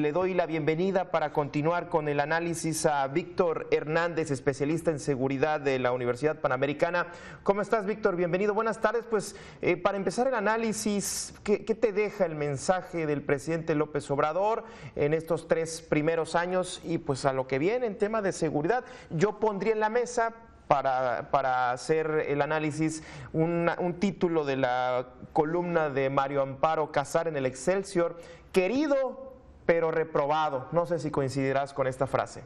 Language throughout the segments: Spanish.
Le doy la bienvenida para continuar con el análisis a Víctor Hernández, especialista en seguridad de la Universidad Panamericana. ¿Cómo estás, Víctor? Bienvenido. Buenas tardes. Pues para empezar el análisis, ¿qué te deja el mensaje del presidente López Obrador en estos 3 primeros años y pues a lo que viene en tema de seguridad? Yo pondría en la mesa para hacer el análisis un título de la columna de Mario Amparo Casar en el Excelsior: querido pero reprobado. No sé si coincidirás con esta frase.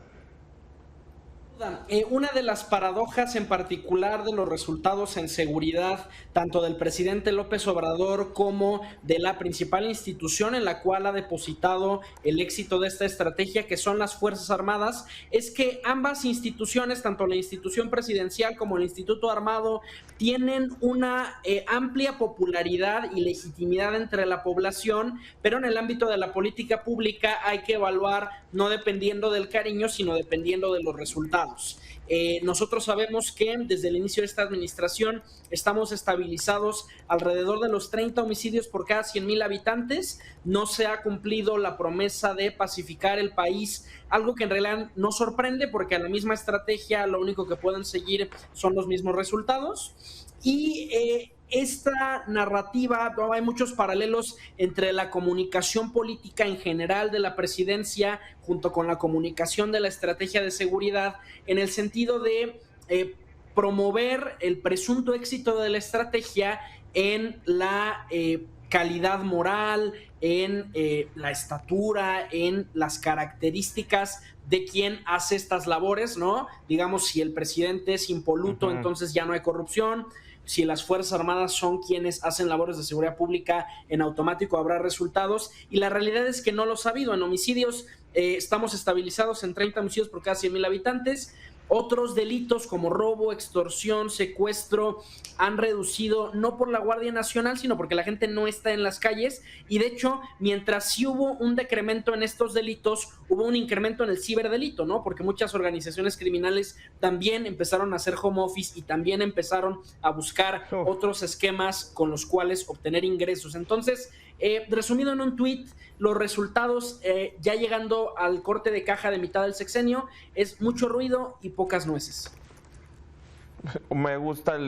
Una de las paradojas en particular de los resultados en seguridad, tanto del presidente López Obrador como de la principal institución en la cual ha depositado el éxito de esta estrategia, que son las Fuerzas Armadas, es que ambas instituciones, tanto la institución presidencial como el Instituto Armado, tienen una amplia popularidad y legitimidad entre la población, pero en el ámbito de la política pública hay que evaluar no dependiendo del cariño, sino dependiendo de los resultados. Nosotros sabemos que desde el inicio de esta administración estamos estabilizados alrededor de los 30 homicidios por cada 100,000 habitantes. No se ha cumplido la promesa de pacificar el país, algo que en realidad no sorprende porque a la misma estrategia lo único que pueden seguir son los mismos resultados. Y esta narrativa, hay muchos paralelos entre la comunicación política en general de la presidencia junto con la comunicación de la estrategia de seguridad, en el sentido de promover el presunto éxito de la estrategia en la calidad moral, en la estatura, en las características de quien hace estas labores, ¿no? Digamos, si el presidente es impoluto, entonces ya no hay corrupción. Si las Fuerzas Armadas son quienes hacen labores de seguridad pública, en automático habrá resultados. Y la realidad es que no lo ha habido. En homicidios estamos estabilizados en 30 homicidios por cada 100,000 habitantes. Otros delitos como robo, extorsión, secuestro han reducido no por la Guardia Nacional, sino porque la gente no está en las calles. Y de hecho, mientras sí hubo un decremento en estos delitos, hubo un incremento en el ciberdelito, ¿no? Porque muchas organizaciones criminales también empezaron a hacer home office y también empezaron a buscar otros esquemas con los cuales obtener ingresos. Entonces, resumido en un tuit, los resultados ya llegando al corte de caja de mitad del sexenio es mucho ruido y pocas nueces. Me gusta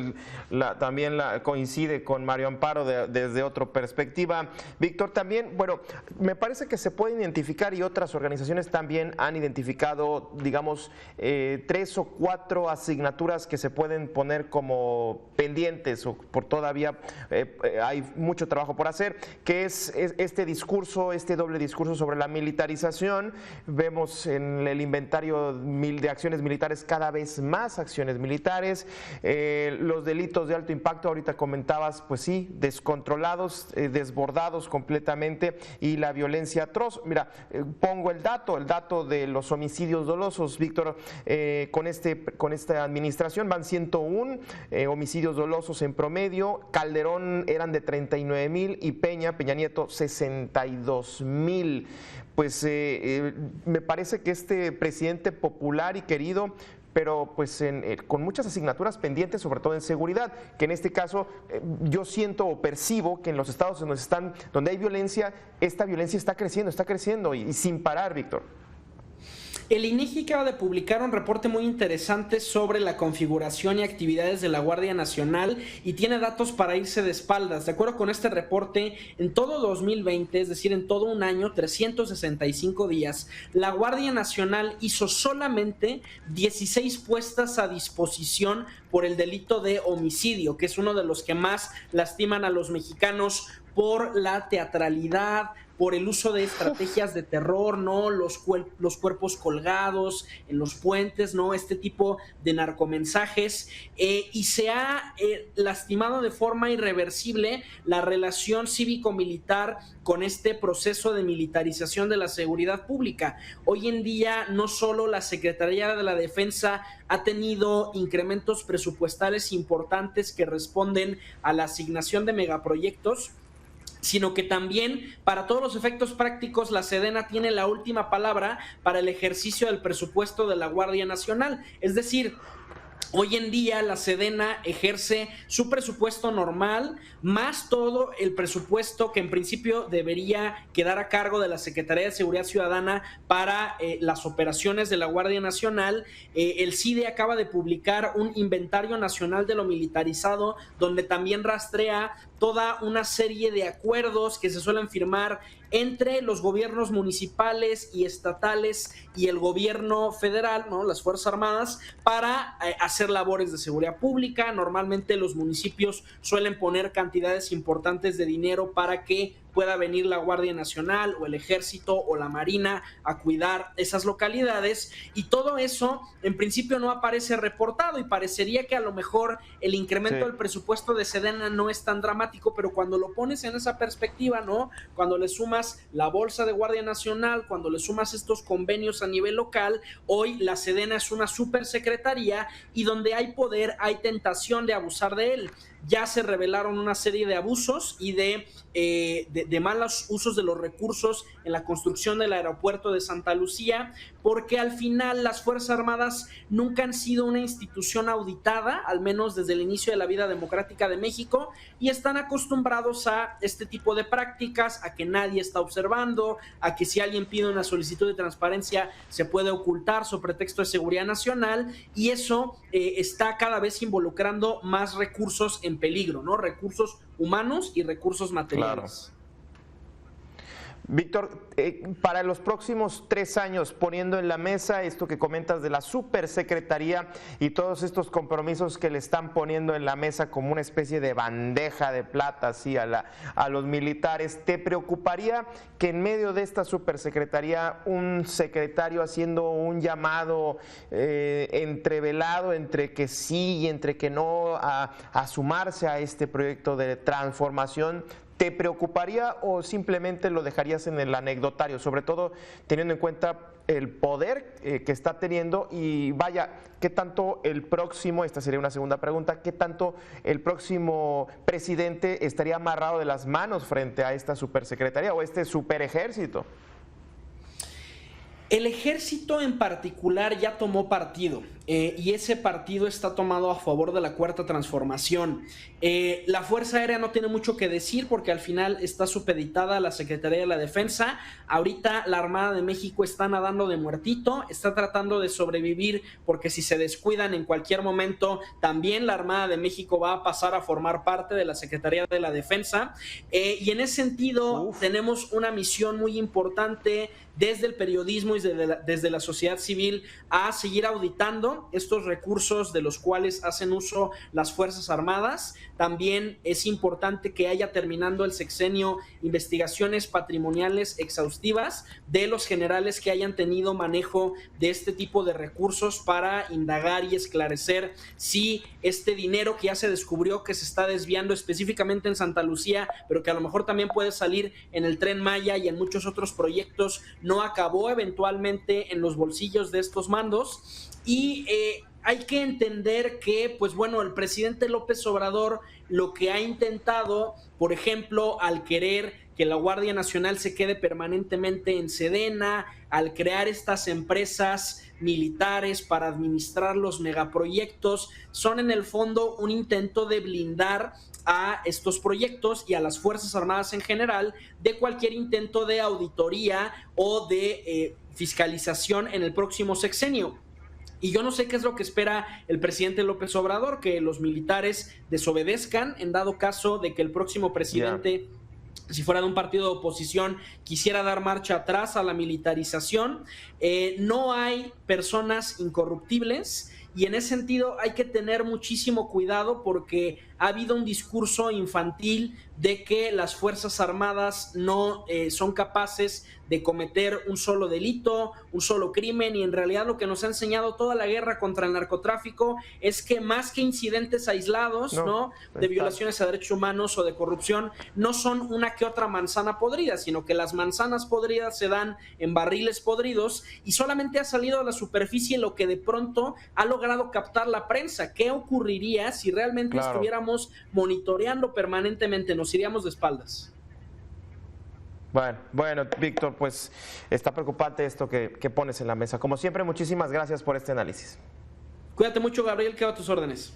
también coincide con Mario Amparo desde otra perspectiva. Víctor, también, bueno, me parece que se puede identificar, y otras organizaciones también han identificado, digamos, 3 o 4 asignaturas que se pueden poner como pendientes o por todavía hay mucho trabajo por hacer, que es este discurso, este doble discurso sobre la militarización. Vemos en el inventario de acciones militares cada vez más acciones militares. Los delitos de alto impacto, ahorita comentabas, pues sí, descontrolados, desbordados completamente, y la violencia atroz. Mira, pongo el dato de los homicidios dolosos, Víctor, con esta administración van 101 homicidios dolosos en promedio. Calderón eran de 39,000 y Peña Nieto 62,000. Pues me parece que este presidente popular y querido, pero pues con muchas asignaturas pendientes, sobre todo en seguridad, que en este caso yo siento o percibo que en los estados donde hay violencia, esta violencia está creciendo y sin parar, Víctor. El INEGI acaba de publicar un reporte muy interesante sobre la configuración y actividades de la Guardia Nacional y tiene datos para irse de espaldas. De acuerdo con este reporte, en todo 2020, es decir, en todo un año, 365 días, la Guardia Nacional hizo solamente 16 puestas a disposición por el delito de homicidio, que es uno de los que más lastiman a los mexicanos por la teatralidad, por el uso de estrategias de terror, ¿no? Los cuerpos colgados en los puentes, ¿no? Este tipo de narcomensajes, y se ha lastimado de forma irreversible la relación cívico-militar con este proceso de militarización de la seguridad pública. Hoy en día no solo la Secretaría de la Defensa ha tenido incrementos presupuestales importantes que responden a la asignación de megaproyectos, sino que también, para todos los efectos prácticos, la Sedena tiene la última palabra para el ejercicio del presupuesto de la Guardia Nacional. Es decir, Hoy en día la Sedena ejerce su presupuesto normal, más todo el presupuesto que en principio debería quedar a cargo de la Secretaría de Seguridad Ciudadana para las operaciones de la Guardia Nacional. El CIDE acaba de publicar un inventario nacional de lo militarizado, donde también rastrea toda una serie de acuerdos que se suelen firmar entre los gobiernos municipales y estatales y el gobierno federal, ¿no?, las Fuerzas Armadas, para hacer labores de seguridad pública. Normalmente los municipios suelen poner cantidades importantes de dinero para que pueda venir la Guardia Nacional o el Ejército o la Marina a cuidar esas localidades, y todo eso en principio no aparece reportado y parecería que a lo mejor el incremento del presupuesto de Sedena no es tan dramático, pero cuando lo pones en esa perspectiva, ¿no?, cuando le sumas la bolsa de Guardia Nacional, cuando le sumas estos convenios a nivel local, hoy la Sedena es una supersecretaría y donde hay poder hay tentación de abusar de él. Ya se revelaron una serie de abusos y de malos usos de los recursos en la construcción del aeropuerto de Santa Lucía, porque al final las Fuerzas Armadas nunca han sido una institución auditada, al menos desde el inicio de la vida democrática de México, y están acostumbrados a este tipo de prácticas, a que nadie está observando, a que si alguien pide una solicitud de transparencia se puede ocultar sobre pretexto de seguridad nacional, y eso está cada vez involucrando más recursos en peligro, ¿no? Recursos humanos y recursos materiales. Claro. Víctor, para los próximos 3 años, poniendo en la mesa esto que comentas de la supersecretaría y todos estos compromisos que le están poniendo en la mesa como una especie de bandeja de plata así a los militares, ¿te preocuparía que en medio de esta supersecretaría un secretario haciendo un llamado entrevelado entre que sí y entre que no a sumarse a este proyecto de transformación? ¿Te preocuparía o simplemente lo dejarías en el anecdotario, sobre todo teniendo en cuenta el poder que está teniendo? Y vaya, ¿qué tanto el próximo, esta sería una segunda pregunta, qué tanto el próximo presidente estaría amarrado de las manos frente a esta supersecretaría o este superejército? El ejército en particular ya tomó partido y ese partido está tomado a favor de la Cuarta Transformación. La Fuerza Aérea no tiene mucho que decir porque al final está supeditada a la Secretaría de la Defensa. Ahorita la Armada de México está nadando de muertito, está tratando de sobrevivir porque si se descuidan en cualquier momento también la Armada de México va a pasar a formar parte de la Secretaría de la Defensa. Y en ese sentido tenemos una misión muy importante desde el periodismo y desde la sociedad civil a seguir auditando estos recursos de los cuales hacen uso las Fuerzas Armadas. También es importante que haya terminando el sexenio investigaciones patrimoniales exhaustivas de los generales que hayan tenido manejo de este tipo de recursos para indagar y esclarecer si este dinero que ya se descubrió que se está desviando específicamente en Santa Lucía, pero que a lo mejor también puede salir en el Tren Maya y en muchos otros proyectos, no acabó eventualmente en los bolsillos de estos mandos. Y hay que entender que, pues bueno, el presidente López Obrador lo que ha intentado, por ejemplo, al querer que la Guardia Nacional se quede permanentemente en Sedena, al crear estas empresas militares para administrar los megaproyectos, son en el fondo un intento de blindar a estos proyectos y a las Fuerzas Armadas en general de cualquier intento de auditoría o de fiscalización en el próximo sexenio. Y yo no sé qué es lo que espera el presidente López Obrador, que los militares desobedezcan en dado caso de que el próximo presidente, si fuera de un partido de oposición, quisiera dar marcha atrás a la militarización. No hay personas incorruptibles y en ese sentido hay que tener muchísimo cuidado porque ha habido un discurso infantil de que las Fuerzas Armadas no son capaces de cometer un solo delito, un solo crimen, y en realidad lo que nos ha enseñado toda la guerra contra el narcotráfico es que más que incidentes aislados, ¿no?, de violaciones a derechos humanos o de corrupción, no son una que otra manzana podrida, sino que las manzanas podridas se dan en barriles podridos y solamente ha salido a la superficie lo que de pronto ha logrado captar la prensa. ¿Qué ocurriría si realmente estuviéramos monitoreando permanentemente? Nos iríamos de espaldas. Bueno, Víctor, pues está preocupante esto que pones en la mesa. Como siempre, muchísimas gracias por este análisis. Cuídate mucho, Gabriel, quedo a tus órdenes.